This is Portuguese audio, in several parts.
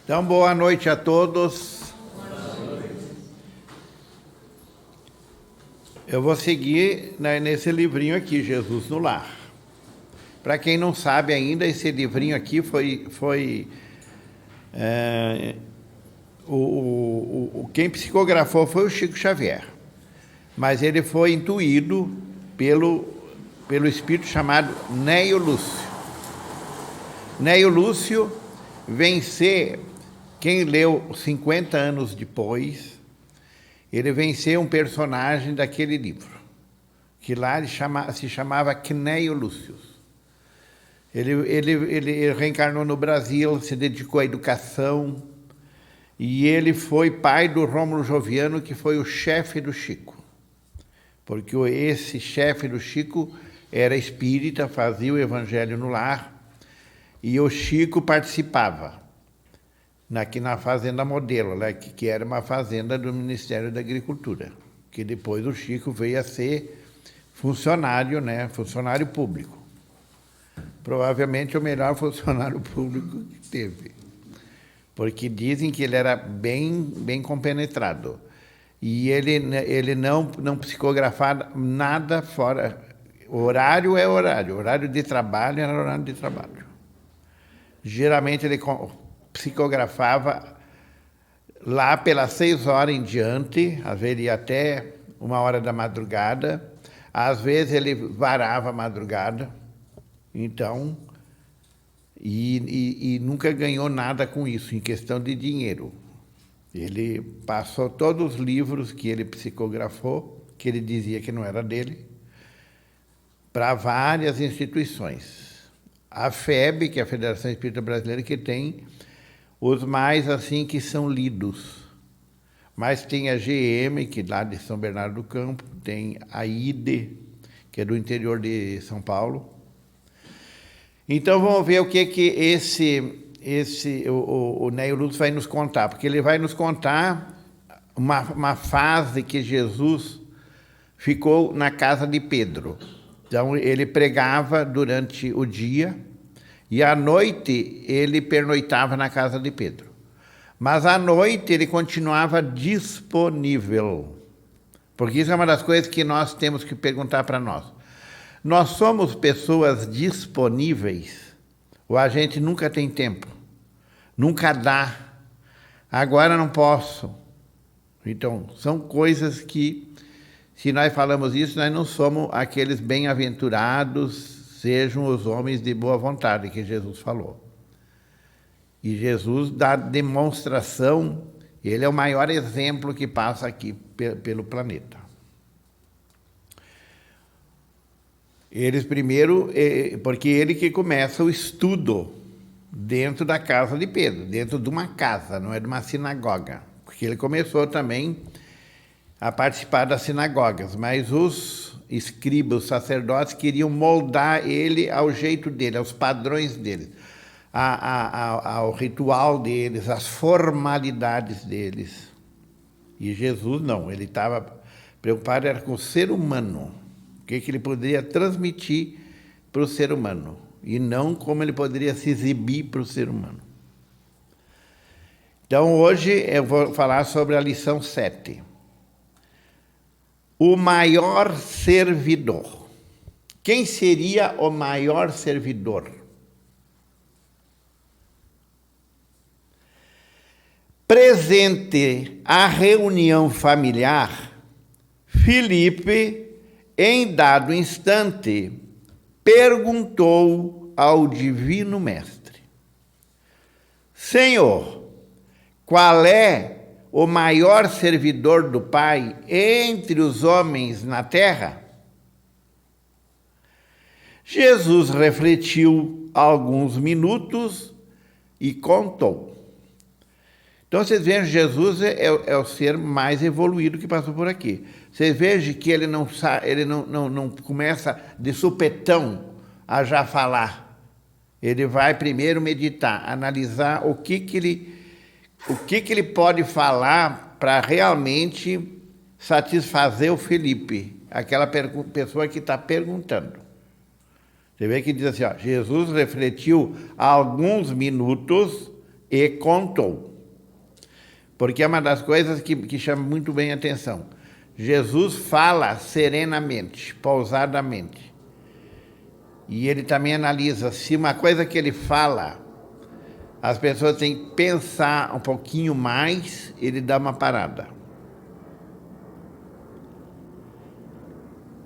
Então, boa noite a todos. Eu vou seguir nesse livrinho aqui, Jesus no Lar. Para quem não sabe ainda, esse livrinho aqui quem psicografou foi o Chico Xavier, mas ele foi intuído pelo espírito chamado Neio Lúcio. Neio Lúcio vem ser, quem leu 50 anos depois, ele vem ser um personagem daquele livro, que lá ele se chamava Cneio Lúcio. Ele reencarnou no Brasil, se dedicou à educação, e ele foi pai do Rômulo Joviano, que foi o chefe do Chico. Porque esse chefe do Chico era espírita, fazia o evangelho no lar, e o Chico participava aqui na Fazenda Modelo, né, que era uma fazenda do Ministério da Agricultura, que depois o Chico veio a ser funcionário, né, funcionário público. Provavelmente o melhor funcionário público que teve, porque dizem que ele era bem compenetrado. E ele não psicografava nada fora. Horário é horário. Horário de trabalho era horário de trabalho. Geralmente ele psicografava lá pelas 6 horas em diante, às vezes ia até 1h da madrugada, às vezes ele varava a madrugada, então, e nunca ganhou nada com isso, em questão de dinheiro. Ele passou todos os livros que ele psicografou, que ele dizia que não era dele, para várias instituições. A FEB, que é a Federação Espírita Brasileira, que tem os mais assim que são lidos. Mas tem a GM, que é lá de São Bernardo do Campo, tem a IDE, que é do interior de São Paulo. Então vamos ver o que o Neio Lúcio vai nos contar, porque ele vai nos contar uma fase que Jesus ficou na casa de Pedro. Então ele pregava durante o dia e à noite ele pernoitava na casa de Pedro. Mas à noite ele continuava disponível, porque isso é uma das coisas que nós temos que perguntar para nós. Nós somos pessoas disponíveis ou a gente nunca tem tempo? Nunca dá. Agora não posso. Então, são coisas que, se nós falamos isso, nós não somos aqueles bem-aventurados, sejam os homens de boa vontade, que Jesus falou. E Jesus dá demonstração, ele é o maior exemplo que passa aqui pelo planeta. Eles primeiro, porque ele que começa o estudo dentro da casa de Pedro, dentro de uma casa, não é de uma sinagoga, porque ele começou também a participar das sinagogas, mas os escribas, os sacerdotes, queriam moldar ele ao jeito dele, aos padrões dele, ao ritual deles, às formalidades deles. E Jesus não, ele estava preocupado era com o ser humano, o que ele poderia transmitir para o ser humano, e não como ele poderia se exibir para o ser humano. Então, hoje eu vou falar sobre a lição 7. O maior servidor. Quem seria o maior servidor? Presente à reunião familiar, Filipe, em dado instante, perguntou ao Divino Mestre: Senhor, qual é o maior servidor do Pai entre os homens na terra? Jesus refletiu alguns minutos e contou. Então, vocês vejam, Jesus é o ser mais evoluído que passou por aqui. Vocês vejam que ele não começa de supetão a já falar. Ele vai primeiro meditar, analisar o que ele pode falar para realmente satisfazer o Felipe, aquela pessoa que está perguntando. Você vê que diz assim, ó, Jesus refletiu alguns minutos e contou. Porque é uma das coisas que chama muito bem a atenção. Jesus fala serenamente, pausadamente. E ele também analisa se uma coisa que ele fala, as pessoas têm que pensar um pouquinho mais, ele dá uma parada.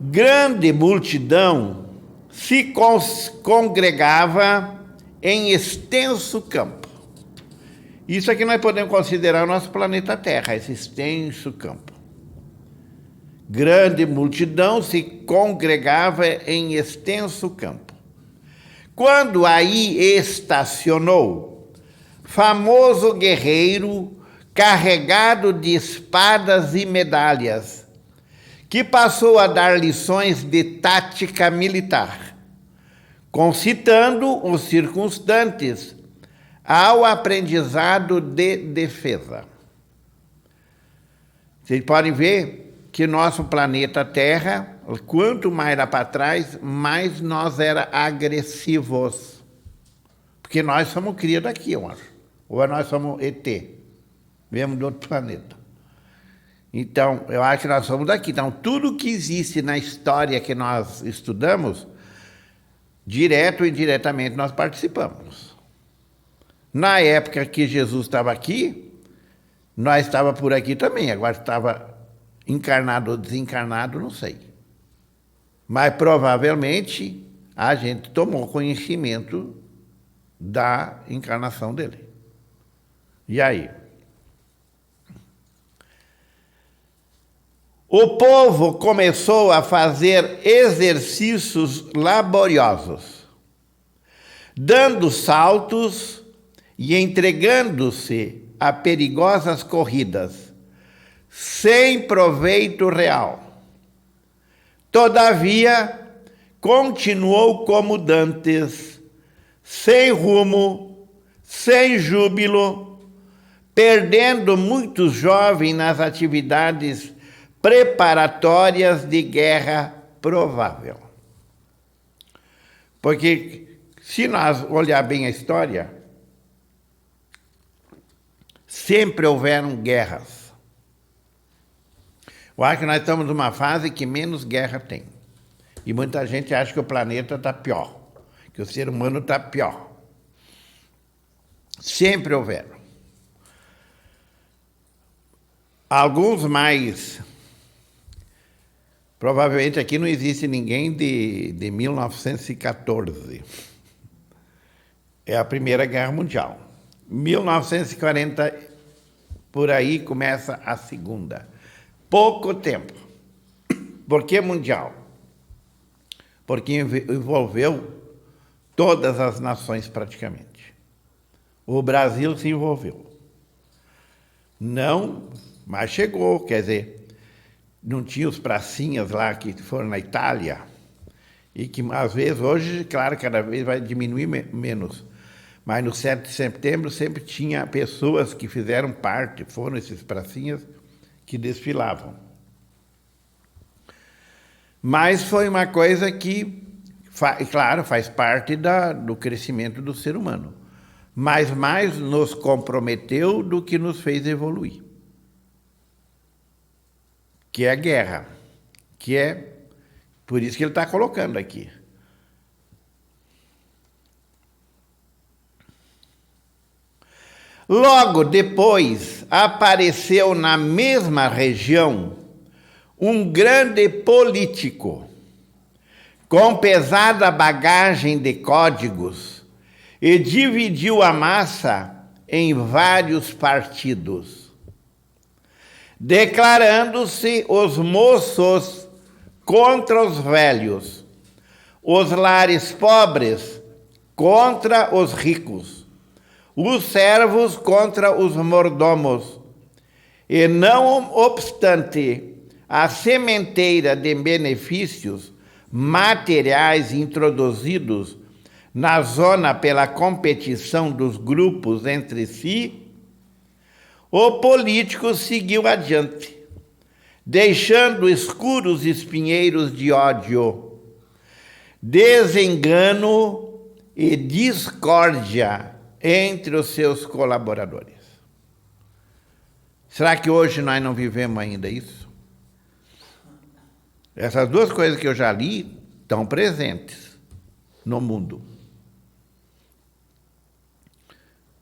Grande multidão se congregava em extenso campo. Isso aqui nós podemos considerar o nosso planeta Terra, esse extenso campo. Grande multidão se congregava em extenso campo. Quando aí estacionou, famoso guerreiro carregado de espadas e medalhas, que passou a dar lições de tática militar, concitando os circunstantes ao aprendizado de defesa. Vocês podem ver que nosso planeta Terra, quanto mais era para trás, mais nós era agressivos. Porque nós somos cria daqui, eu acho. Ou nós somos ET, viemos de outro planeta. Então, eu acho que nós somos daqui. Então, tudo que existe na história que nós estudamos, direto ou indiretamente, nós participamos. Na época que Jesus estava aqui, nós estávamos por aqui também. Agora estava encarnado ou desencarnado, não sei. Mas provavelmente a gente tomou conhecimento da encarnação dele. E aí? O povo começou a fazer exercícios laboriosos, dando saltos e entregando-se a perigosas corridas, sem proveito real. Todavia, continuou como dantes, sem rumo, sem júbilo, perdendo muitos jovens nas atividades preparatórias de guerra provável. Porque, se nós olhar bem a história, sempre houveram guerras. Eu acho que nós estamos numa fase que menos guerra tem. E muita gente acha que o planeta está pior, que o ser humano está pior. Sempre houveram. Alguns mais... Provavelmente aqui não existe ninguém de 1914. É a Primeira Guerra Mundial. 1940, por aí, começa a Segunda. Pouco tempo. Por que mundial? Porque envolveu todas as nações praticamente. O Brasil se envolveu. Não, mas chegou, quer dizer... Não tinha os pracinhas lá que foram na Itália, e que às vezes, hoje, claro, cada vez vai diminuir menos. Mas no 7 de setembro sempre tinha pessoas que fizeram parte, foram esses pracinhas que desfilavam. Mas foi uma coisa que, claro, faz parte do crescimento do ser humano. Mas mais nos comprometeu do que nos fez evoluir. Que é a guerra, que é por isso que ele está colocando aqui. Logo depois, apareceu na mesma região um grande político, com pesada bagagem de códigos, e dividiu a massa em vários partidos, declarando-se os moços contra os velhos, os lares pobres contra os ricos, os servos contra os mordomos. E não obstante a sementeira de benefícios materiais introduzidos na zona pela competição dos grupos entre si, o político seguiu adiante, deixando escuros espinheiros de ódio, desengano e discórdia entre os seus colaboradores. Será que hoje nós não vivemos ainda isso? Essas duas coisas que eu já li estão presentes no mundo.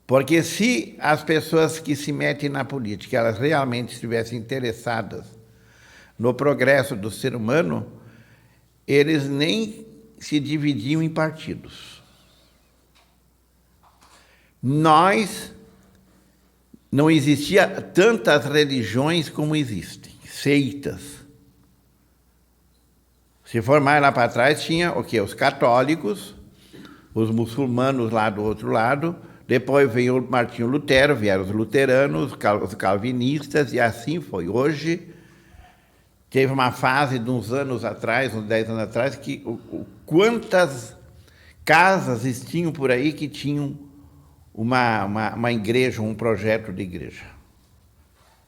Porque se as pessoas que se metem na política, elas realmente estivessem interessadas no progresso do ser humano, eles nem se dividiam em partidos. Não existia tantas religiões como existem, seitas. Se for mais lá para trás, tinha o quê? Os católicos, os muçulmanos lá do outro lado, depois veio o Martinho Lutero, vieram os luteranos, os calvinistas, e assim foi. Hoje, teve uma fase de uns anos atrás, uns 10 anos atrás, que quantas casas tinham por aí que tinham uma igreja, um projeto de igreja.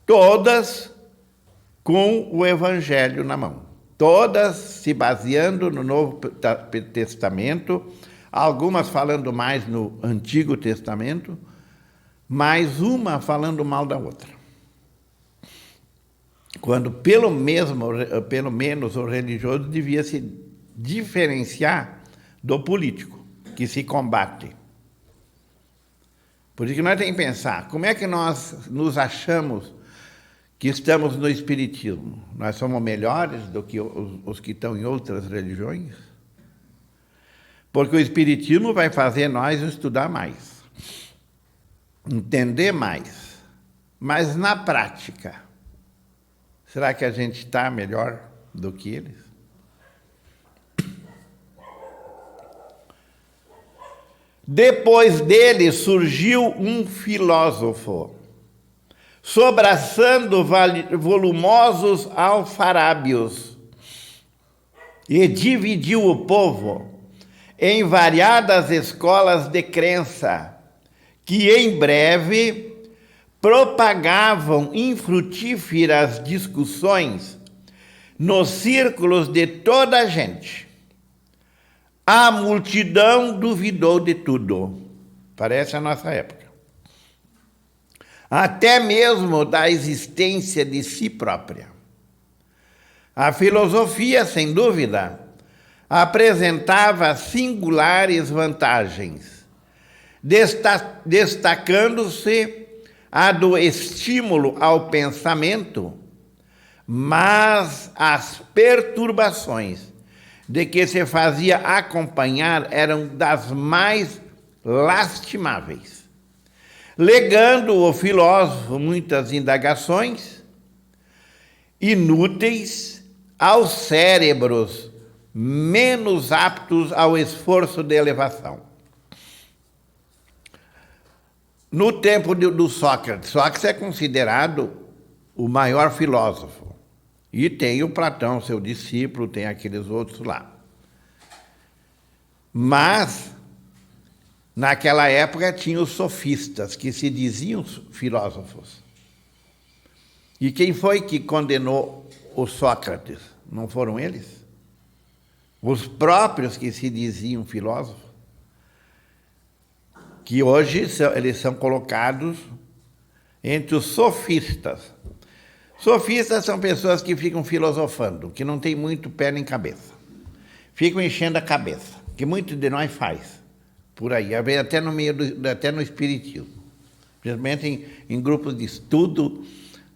Todas com o Evangelho na mão. Todas se baseando no Novo Testamento, algumas falando mais no Antigo Testamento, mas uma falando mal da outra. Quando pelo menos o religioso devia se diferenciar do político, que se combate. Por isso que nós temos que pensar, como é que nós nos achamos que estamos no Espiritismo? Nós somos melhores do que os que estão em outras religiões? Porque o Espiritismo vai fazer nós estudar mais, entender mais, mas na prática, será que a gente está melhor do que eles? Depois dele surgiu um filósofo, sobraçando volumosos alfarábios, e dividiu o povo em variadas escolas de crença, que em breve propagavam infrutíferas discussões nos círculos de toda a gente. A multidão duvidou de tudo. Parece a nossa época. Até mesmo da existência de si própria. A filosofia, sem dúvida, apresentava singulares vantagens, destacando-se a do estímulo ao pensamento, mas as perturbações de que se fazia acompanhar eram das mais lastimáveis, legando o filósofo muitas indagações inúteis aos cérebros menos aptos ao esforço de elevação. No tempo do Sócrates, Sócrates é considerado o maior filósofo. E tem o Platão, seu discípulo, tem aqueles outros lá. Mas, naquela época, tinha os sofistas, que se diziam filósofos. E quem foi que condenou o Sócrates? Não foram eles? Os próprios que se diziam filósofos? Que hoje eles são colocados entre os sofistas. Sofistas são pessoas que ficam filosofando, que não tem muito pé nem cabeça. Ficam enchendo a cabeça, que muito de nós faz, por aí, até no espiritismo. Principalmente em grupos de estudo,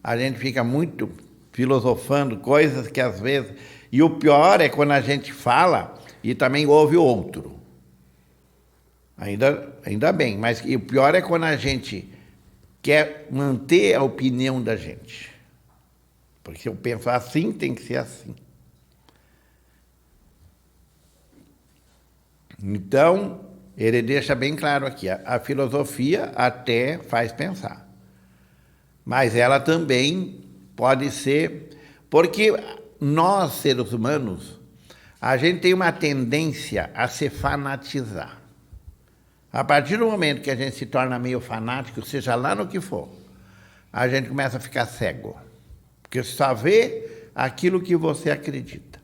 a gente fica muito filosofando coisas que às vezes... E o pior é quando a gente fala e também ouve o outro. Ainda bem, mas o pior é quando a gente quer manter a opinião da gente. Porque se eu penso assim, tem que ser assim. Então, ele deixa bem claro aqui, a filosofia até faz pensar. Mas ela também pode ser... Porque nós, seres humanos, a gente tem uma tendência a se fanatizar. A partir do momento que a gente se torna meio fanático, seja lá no que for, a gente começa a ficar cego. Porque só vê aquilo que você acredita.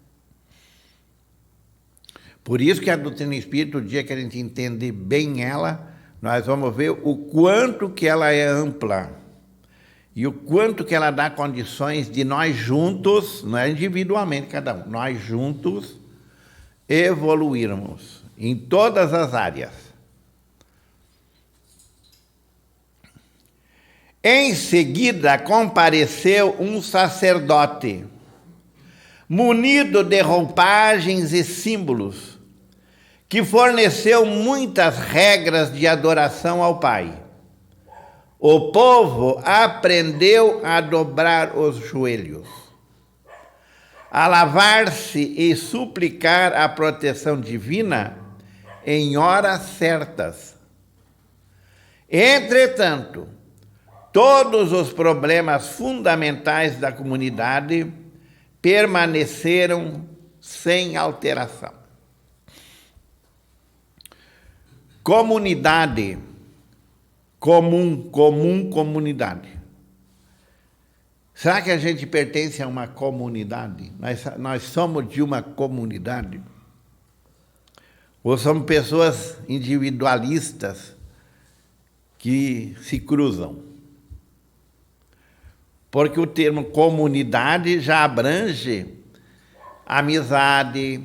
Por isso que a doutrina espírita, o dia que a gente entender bem ela, nós vamos ver o quanto que ela é ampla e o quanto que ela dá condições de nós juntos, não é individualmente cada um, nós juntos evoluirmos em todas as áreas. Em seguida, compareceu um sacerdote, munido de roupagens e símbolos, que forneceu muitas regras de adoração ao Pai. O povo aprendeu a dobrar os joelhos, a lavar-se e suplicar a proteção divina em horas certas. Entretanto, todos os problemas fundamentais da comunidade permaneceram sem alteração. Comunidade, comunidade. Será que a gente pertence a uma comunidade? Nós somos de uma comunidade? Ou somos pessoas individualistas que se cruzam? Porque o termo comunidade já abrange amizade,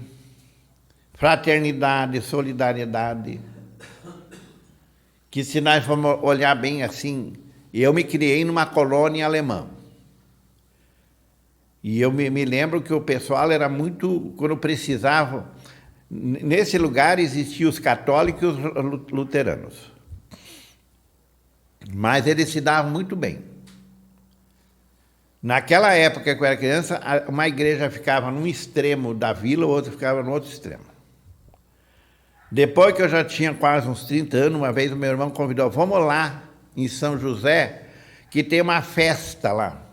fraternidade, solidariedade. Que se nós formos olhar bem assim, eu me criei numa colônia alemã. E eu me lembro que o pessoal era muito, quando precisava, nesse lugar existiam os católicos e os luteranos. Mas eles se davam muito bem. Naquela época que eu era criança, uma igreja ficava num extremo da vila, outra ficava no outro extremo. Depois que eu já tinha quase uns 30 anos, uma vez o meu irmão convidou, vamos lá em São José, que tem uma festa lá,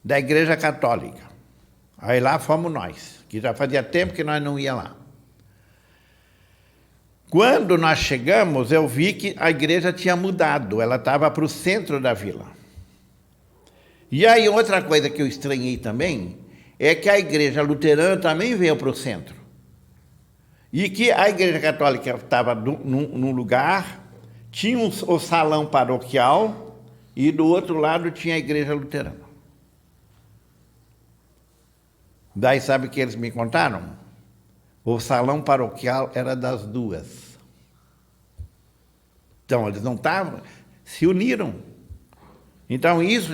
da Igreja Católica. Aí lá fomos nós, que já fazia tempo que nós não ia lá. Quando nós chegamos, eu vi que a igreja tinha mudado, ela estava para o centro da vila. E aí outra coisa que eu estranhei também, é que a igreja luterana também veio para o centro. E que a igreja católica estava num lugar, tinha o salão paroquial, e do outro lado tinha a igreja luterana. Daí sabe o que eles me contaram? O salão paroquial era das duas. Então, eles não estavam, se uniram. Então, isso,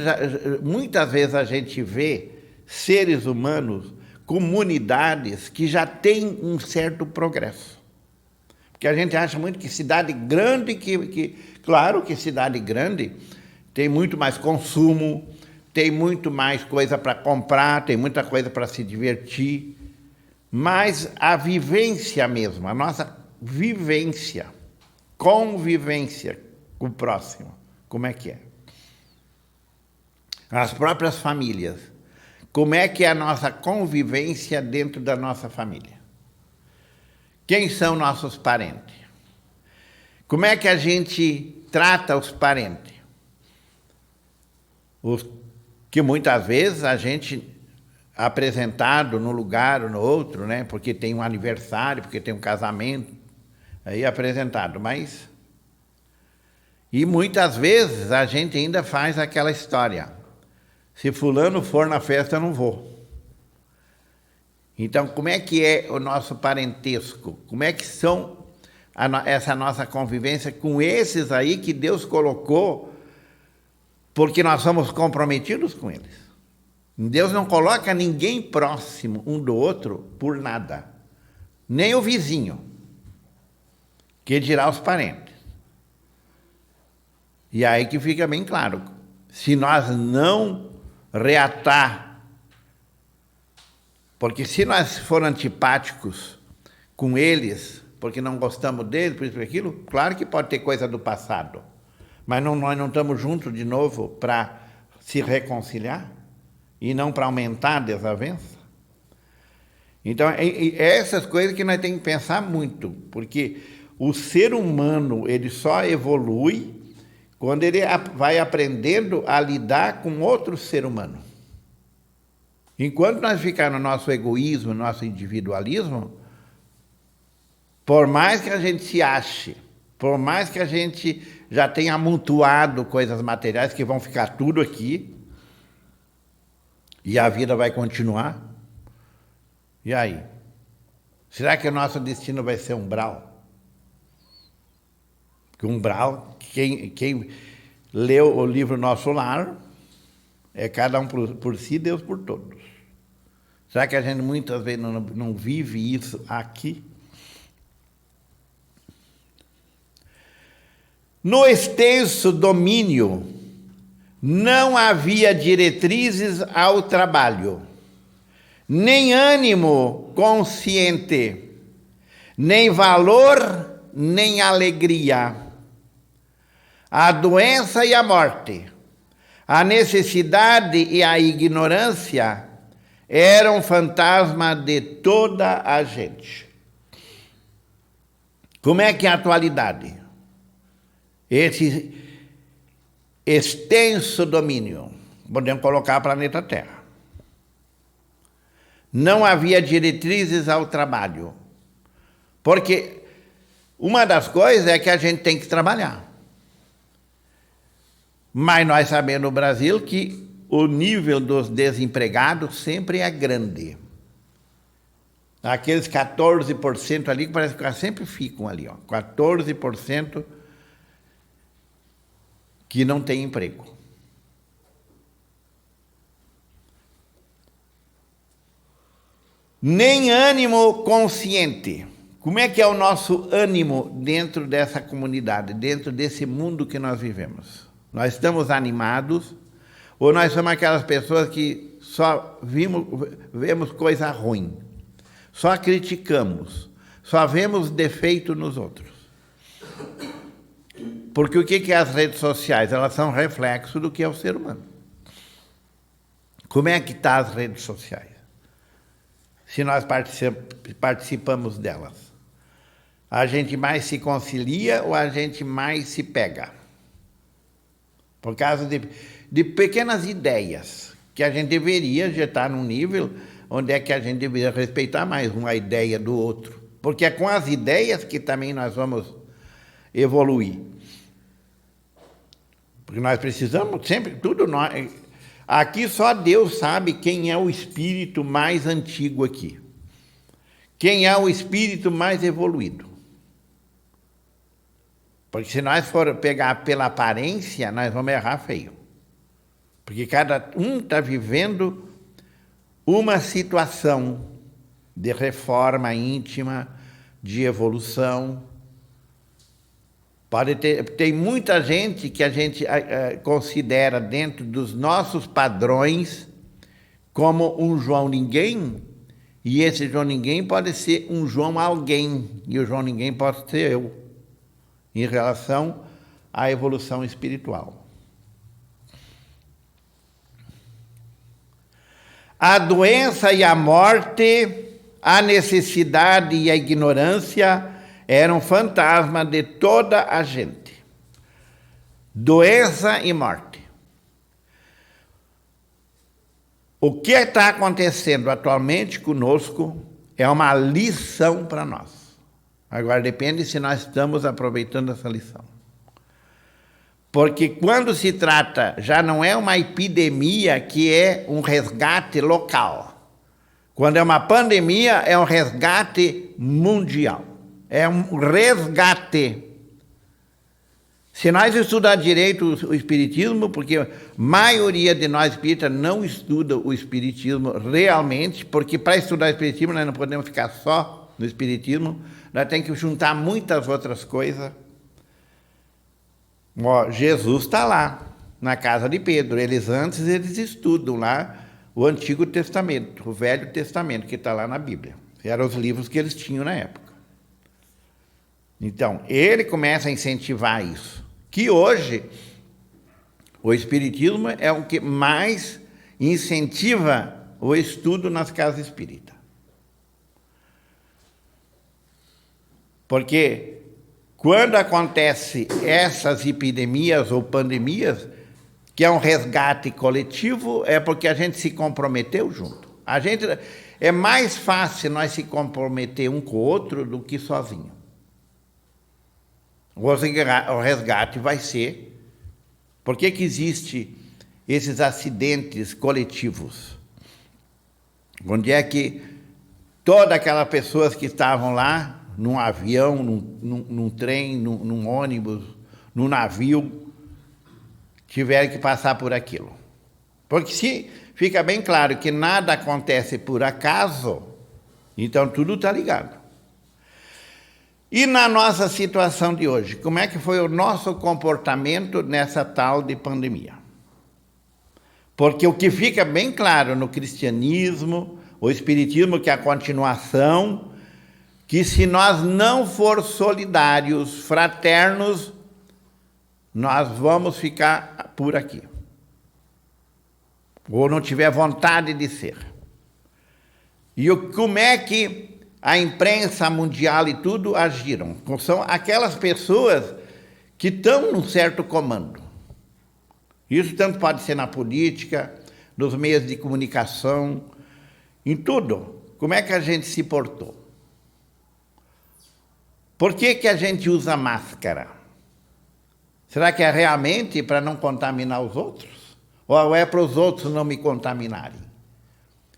muitas vezes a gente vê seres humanos, comunidades que já têm um certo progresso. Porque a gente acha muito que cidade grande, claro que cidade grande tem muito mais consumo, tem muito mais coisa para comprar, tem muita coisa para se divertir, mas a vivência mesmo, a nossa vivência, convivência com o próximo, como é que é? As próprias famílias, como é que é a nossa convivência dentro da nossa família? Quem são nossos parentes? Como é que a gente trata os parentes? Que muitas vezes a gente é apresentado num lugar ou no outro, né? Porque tem um aniversário, porque tem um casamento, aí é apresentado, mas... E muitas vezes a gente ainda faz aquela história. Se fulano for na festa, eu não vou. Então, como é que é o nosso parentesco? Como é que são essa nossa convivência com esses aí que Deus colocou, porque nós somos comprometidos com eles? Deus não coloca ninguém próximo um do outro por nada. Nem o vizinho, que dirá os parentes. E aí que fica bem claro. Se nós não reatar, porque se nós formos antipáticos com eles, porque não gostamos deles, por isso e aquilo, claro que pode ter coisa do passado, mas nós não estamos juntos de novo para se reconciliar e não para aumentar a desavença. Então, é essas coisas que nós temos que pensar muito, porque o ser humano ele só evolui quando ele vai aprendendo a lidar com outro ser humano. Enquanto nós ficarmos no nosso egoísmo, no nosso individualismo, por mais que a gente se ache Por mais que a gente já tenha amontoado coisas materiais que vão ficar tudo aqui, e a vida vai continuar, e aí? Será que o nosso destino vai ser umbral? Que umbral, quem leu o livro Nosso Lar, é cada um por si, Deus por todos. Será que a gente muitas vezes não vive isso aqui? No extenso domínio, não havia diretrizes ao trabalho, nem ânimo consciente, nem valor, nem alegria. A doença e a morte, a necessidade e a ignorância eram fantasma de toda a gente. Como é que é a atualidade? Esse extenso domínio, podemos colocar o planeta Terra. Não havia diretrizes ao trabalho, porque uma das coisas é que a gente tem que trabalhar. Mas nós sabemos no Brasil que o nível dos desempregados sempre é grande. Aqueles 14% ali, que parece que sempre ficam ali, ó, 14% que não tem emprego. Nem ânimo consciente. Como é que é o nosso ânimo dentro dessa comunidade, dentro desse mundo que nós vivemos? Nós estamos animados ou nós somos aquelas pessoas que só vemos coisa ruim, só criticamos, só vemos defeito nos outros? Porque o que é as redes sociais? Elas são reflexo do que é o ser humano. Como é que estão as redes sociais? Se nós participamos delas. A gente mais se concilia ou a gente mais se pega? Por causa de pequenas ideias, que a gente deveria já estar num nível onde é que a gente deveria respeitar mais uma ideia do outro. Porque é com as ideias que também nós vamos evoluir. Porque nós precisamos sempre, tudo nós. Aqui só Deus sabe quem é o espírito mais antigo aqui. Quem é o espírito mais evoluído. Porque se nós for pegar pela aparência, nós vamos errar feio. Porque cada um está vivendo uma situação de reforma íntima, de evolução. Tem muita gente que a gente considera dentro dos nossos padrões como um João Ninguém, e esse João Ninguém pode ser um João Alguém, e o João Ninguém pode ser eu, em relação à evolução espiritual. A doença e a morte, a necessidade e a ignorância eram fantasma de toda a gente. Doença e morte. O que está acontecendo atualmente conosco é uma lição para nós. Agora depende se nós estamos aproveitando essa lição. Porque quando se trata, já não é uma epidemia que é um resgate local. Quando é uma pandemia, é um resgate mundial. É um resgate. Se nós estudar direito o espiritismo, porque a maioria de nós espíritas não estuda o espiritismo realmente, porque para estudar o espiritismo nós não podemos ficar só no espiritismo, nós temos que juntar muitas outras coisas. Ó, Jesus está lá, na casa de Pedro. Eles estudam lá o Antigo Testamento, o Velho Testamento, que está lá na Bíblia. Eram os livros que eles tinham na época. Então, ele começa a incentivar isso. Que hoje, o Espiritismo é o que mais incentiva o estudo nas casas espíritas. Porque quando acontece essas epidemias ou pandemias, que é um resgate coletivo, é porque a gente se comprometeu junto. É mais fácil nós se comprometer um com o outro do que sozinho. O resgate vai ser... Por que que existe esses acidentes coletivos? Onde é que todas aquelas pessoas que estavam lá, num avião, num trem, num ônibus, num navio, tiveram que passar por aquilo? Porque se fica bem claro que nada acontece por acaso, então tudo está ligado. E na nossa situação de hoje, como é que foi o nosso comportamento nessa tal de pandemia? Porque o que fica bem claro no cristianismo, o espiritismo, que é a continuação, que se nós não for solidários, fraternos, nós vamos ficar por aqui. Ou não tiver vontade de ser. E como é que a imprensa mundial e tudo agiram? São aquelas pessoas que estão num certo comando. Isso tanto pode ser na política, nos meios de comunicação, em tudo. Como é que a gente se portou? Por que que a gente usa máscara? Será que é realmente para não contaminar os outros? Ou é para os outros não me contaminarem?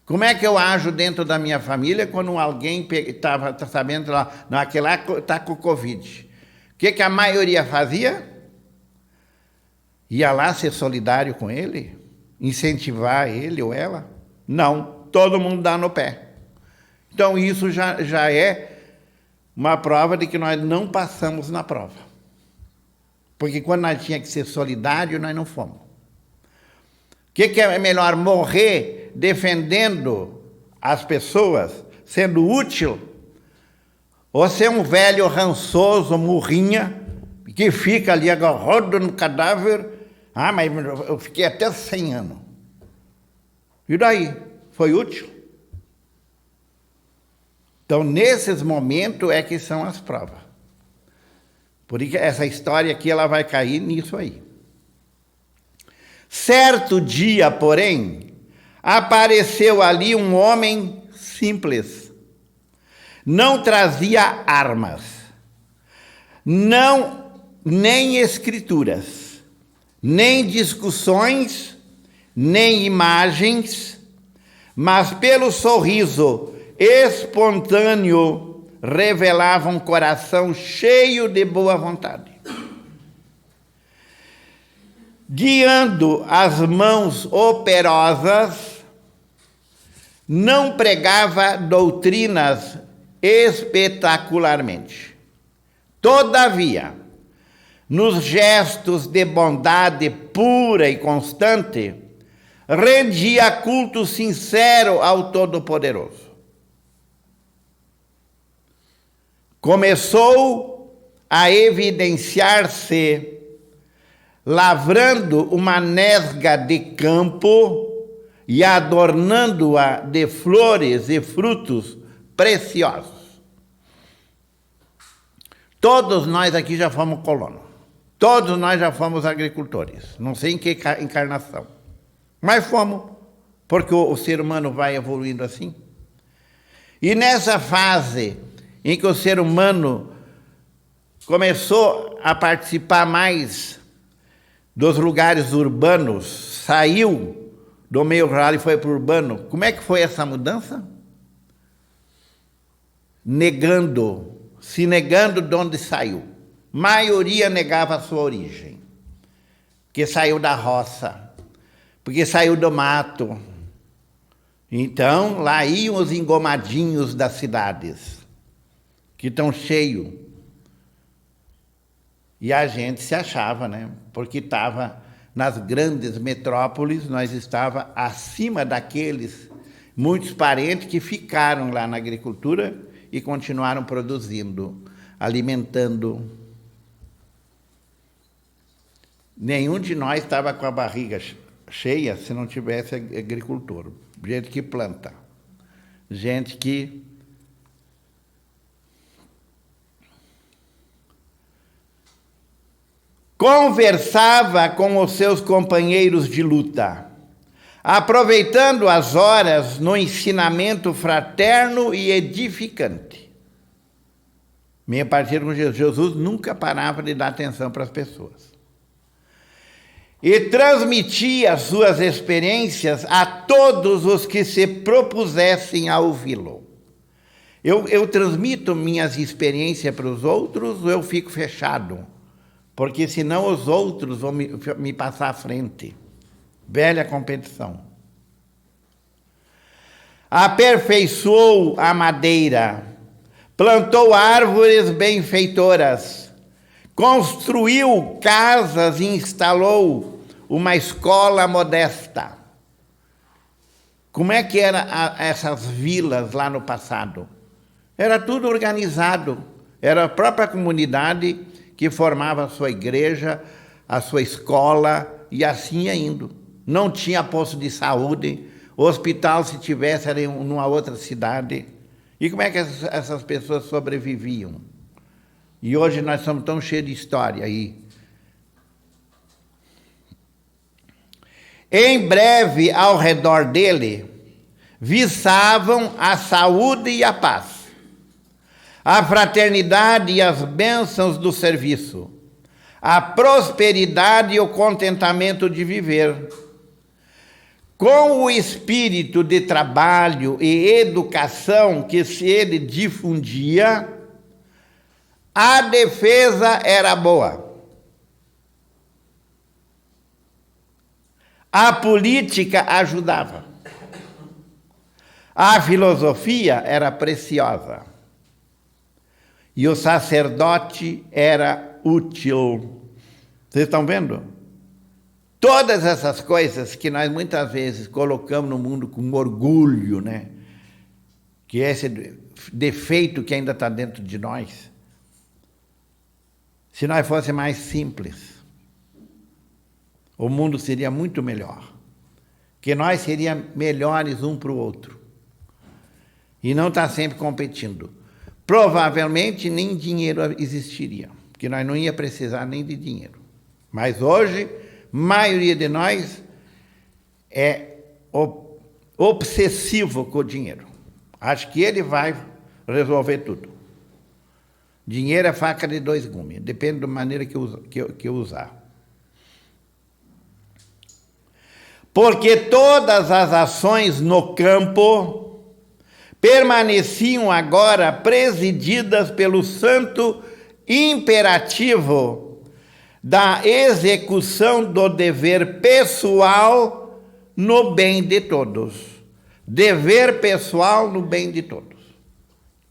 Como é que eu ajo dentro da minha família quando alguém estava sabendo lá, aquele lá está com Covid? O que que a maioria fazia? Ia lá ser solidário com ele? Incentivar ele ou ela? Não, todo mundo dá no pé. Então isso já é uma prova de que nós não passamos na prova. Porque quando nós tínhamos que ser solidários, nós não fomos. O que é melhor, morrer defendendo as pessoas, sendo útil, ou ser um velho rançoso, murrinha, que fica ali agarrado no cadáver? Ah, mas eu fiquei até 100 anos. E daí? Foi útil? Então, nesses momentos é que são as provas. Por isso, essa história aqui ela vai cair nisso aí. Certo dia, porém, apareceu ali um homem simples. Não trazia armas, nem escrituras, nem discussões, nem imagens, mas pelo sorriso espontâneo revelava um coração cheio de boa vontade. Guiando as mãos operosas, não pregava doutrinas espetacularmente. Todavia, nos gestos de bondade pura e constante, rendia culto sincero ao Todo-Poderoso. Começou a evidenciar-se, lavrando uma nesga de campo e adornando-a de flores e frutos preciosos. Todos nós aqui já fomos colonos. Todos nós já fomos agricultores. Não sei em que encarnação. Mas fomos, porque o ser humano vai evoluindo assim. E nessa fase em que o ser humano começou a participar mais dos lugares urbanos, saiu do meio rural e foi para o urbano, como é que foi essa mudança? Se negando de onde saiu. Maioria negava a sua origem, porque saiu da roça, porque saiu do mato. Então, lá iam os engomadinhos das cidades, que estão cheios. E a gente se achava, né? Porque estava nas grandes metrópoles, nós estava acima daqueles muitos parentes que ficaram lá na agricultura e continuaram produzindo, alimentando. Nenhum de nós estava com a barriga cheia se não tivesse agricultor. Gente que planta, gente que conversava com os seus companheiros de luta, aproveitando as horas no ensinamento fraterno e edificante. Minha parceira com Jesus. Jesus nunca parava de dar atenção para as pessoas. E transmitia suas experiências a todos os que se propusessem a ouvi-lo. Eu transmito minhas experiências para os outros ou eu fico fechado? Porque senão os outros vão me passar à frente. Velha competição. Aperfeiçoou a madeira, plantou árvores benfeitoras, construiu casas e instalou uma escola modesta. Como é que eram essas vilas lá no passado? Era tudo organizado. Era a própria comunidade que formava a sua igreja, a sua escola e assim ia indo. Não tinha posto de saúde. O hospital, se tivesse, era em uma outra cidade. E como é que essas pessoas sobreviviam? E hoje nós somos tão cheios de história aí. Em breve, ao redor dele, viçavam a saúde e a paz, a fraternidade e as bênçãos do serviço, a prosperidade e o contentamento de viver. Com o espírito de trabalho e educação que se ele difundia, a defesa era boa. A política ajudava. A filosofia era preciosa. E o sacerdote era útil. Vocês estão vendo? Todas essas coisas que nós muitas vezes colocamos no mundo com orgulho, né? Que é esse defeito que ainda está dentro de nós. Se nós fosse mais simples, o mundo seria muito melhor. Que nós seríamos melhores um para o outro. E não estar sempre competindo. Provavelmente nem dinheiro existiria, porque nós não ia precisar nem de dinheiro. Mas hoje, a maioria de nós é obsessivo com o dinheiro. Acho que ele vai resolver tudo. Dinheiro é faca de dois gumes, depende da maneira que usar. Porque todas as ações no campo permaneciam agora presididas pelo santo imperativo da execução do dever pessoal no bem de todos. Dever pessoal no bem de todos.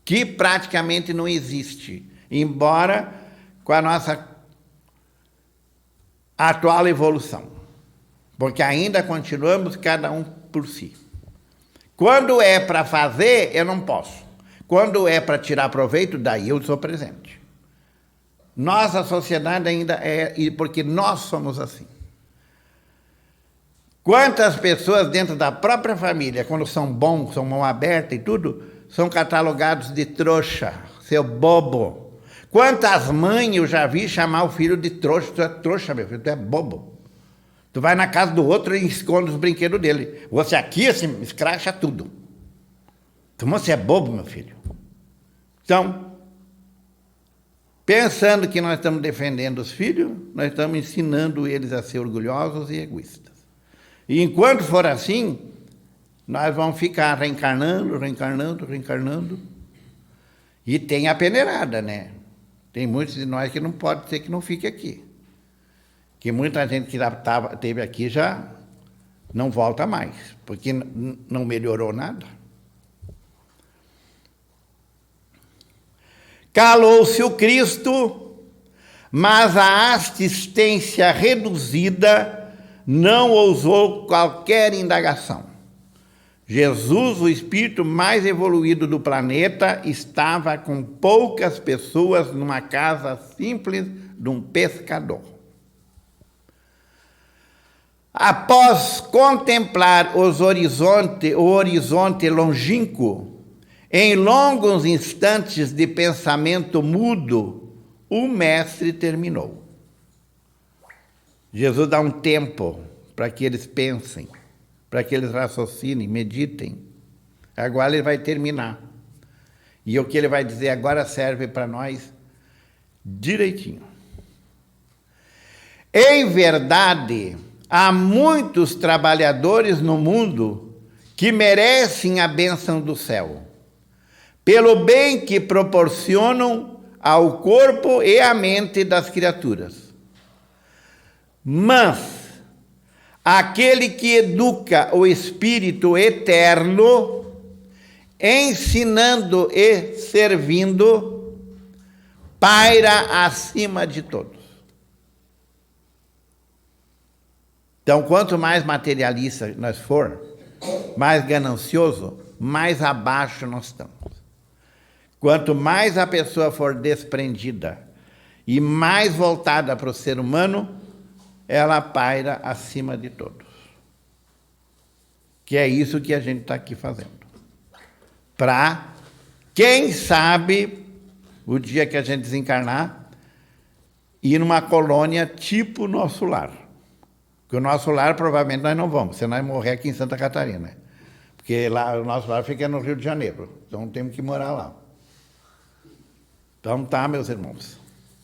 Que praticamente não existe, embora com a nossa atual evolução. Porque ainda continuamos cada um por si. Quando é para fazer, eu não posso. Quando é para tirar proveito, daí eu sou presente. Nossa sociedade ainda é, porque nós somos assim. Quantas pessoas dentro da própria família, quando são bons, são mão aberta e tudo, são catalogados de trouxa, seu bobo. Quantas mães eu já vi chamar o filho de trouxa? Tu é trouxa, meu filho, tu é bobo. Tu vai na casa do outro e esconde os brinquedos dele. Você aqui, assim, escracha tudo. Então você é bobo, meu filho. Então, pensando que nós estamos defendendo os filhos, nós estamos ensinando eles a ser orgulhosos e egoístas. E enquanto for assim, nós vamos ficar reencarnando. E tem a peneirada, né? Tem muitos de nós que não pode ser que não fique aqui. Que muita gente que esteve aqui já não volta mais, porque não melhorou nada. Calou-se o Cristo, mas a assistência reduzida não ousou qualquer indagação. Jesus, o espírito mais evoluído do planeta, estava com poucas pessoas numa casa simples de um pescador. Após contemplar o horizonte longínquo, em longos instantes de pensamento mudo, o mestre terminou. Jesus dá um tempo para que eles pensem, para que eles raciocinem, meditem. Agora ele vai terminar. E o que ele vai dizer agora serve para nós direitinho. Em verdade, há muitos trabalhadores no mundo que merecem a bênção do céu, pelo bem que proporcionam ao corpo e à mente das criaturas. Mas aquele que educa o Espírito eterno, ensinando e servindo, paira acima de todos. Então, quanto mais materialista nós for, mais ganancioso, mais abaixo nós estamos. Quanto mais a pessoa for desprendida e mais voltada para o ser humano, ela paira acima de todos. Que é isso que a gente está aqui fazendo. Para, quem sabe, o dia que a gente desencarnar, ir numa colônia tipo nosso lar. Porque o nosso lar, provavelmente, nós não vamos, se nós morrer aqui em Santa Catarina. Porque lá, o nosso lar fica no Rio de Janeiro, então temos que morar lá. Então tá, meus irmãos.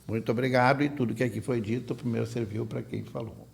Muito obrigado, e tudo que aqui foi dito, primeiro serviu para quem falou.